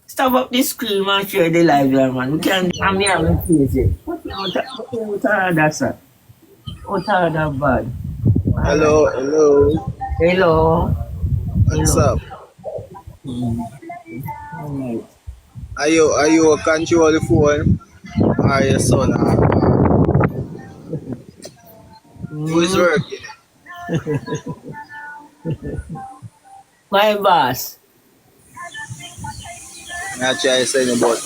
Stop up the screen and share the live here, man. We can't. I'm here, I'm crazy. What that, sir? What that bad? Hello, hello. Hello. What's Hello. up? Mm. Alright. Are you a control the phone? Or your son? Who is Mm. working? My boss. I try to say about.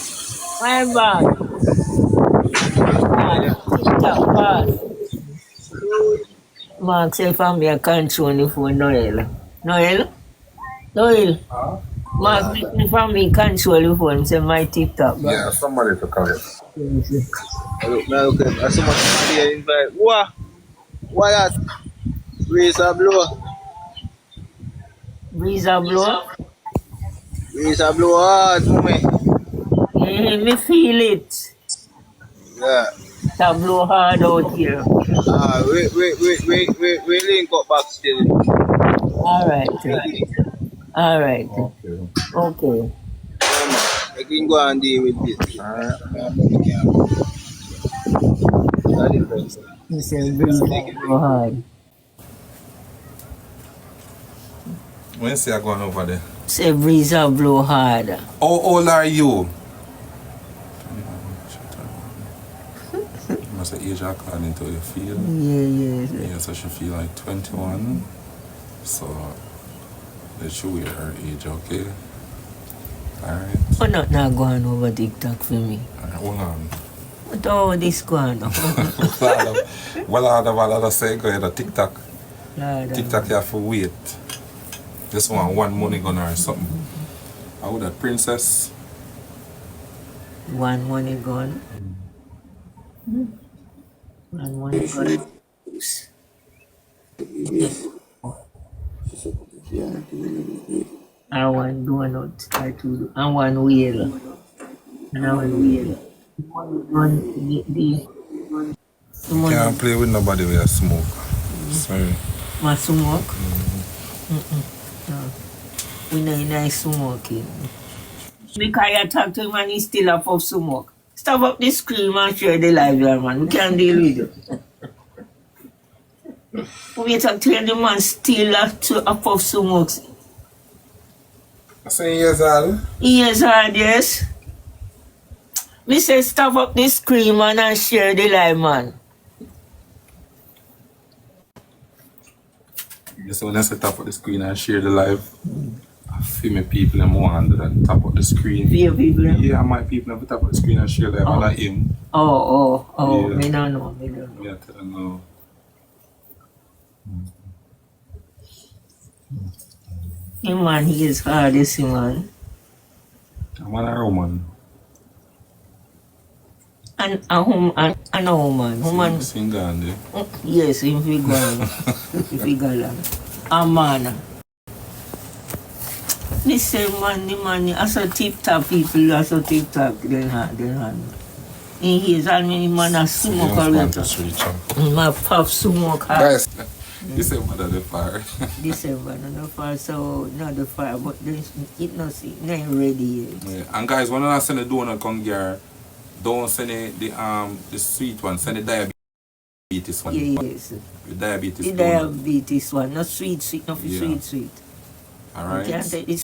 My boss. Boss. TikTok boss. Mark say for me I control the phone. Noel. Noel? Noel. Mark me from me control the phone. Say my TikTok boss. Yeah, somebody to call it. Look, I so much money invite. What that? Razor blow. Breeze a blow. Razor blow hard for me. Me feel it. Yeah. That blow hard out here. We link up back still. All right. All right. Okay. Okay. I can go and deal with this. Alright. That difference. He said breeze a blow hard. When you see I going over there? Say breeze a blow hard. How old are you? You must say age according to your feel. Yeah. Yeah, so she feel like 21. So let's show you her age, okay? Alright. But not going over TikTok for me. Alright, hold on. What all this going on? Well, I have a lot of say go ahead to TikTok. Lord, TikTok you have to wait. Just one money gun or something. I would have princess. one money gone. One money gone. I want donut. I do. I want wheel. And I want wheel. The money. Can't play with nobody with a smoke. Sorry. My smoke. No. We know nice smoking. Because you talk to him and he still a puff smoke. Stop up the screen and share the live here, man. We can't deal with it. We talk to the man still a puff smoke. I say years old. Yes, hard, yes. We say stop up the screen, man, and share the live, man. Just when I set up the screen and share the live, I feel my people and more under the top of the screen. Few people. Yeah, my people at the top of the screen and share live. I like him. Oh. Yeah. Me don't know, me don't know. Yeah, tell them no. Him, man, he is hard, this man. I'm a woman. And a woman. Woman. Sing Gandhi. Yes, him fi go on. If he go along. A man. Listen, man, the man, as a TikTok people, as a TikTok, then in his and me, man, a smoke already. My puff smoke hard. Guys, December the fire. December, not the fire, so not the fire, but it not ready yet. Yeah. And guys, when I send the donut come here, don't send the sweet one, send the diabetes one. Yes. The diabetes The donut. diabetes one, not sweet, not Yeah. sweet. Alright. You can't take this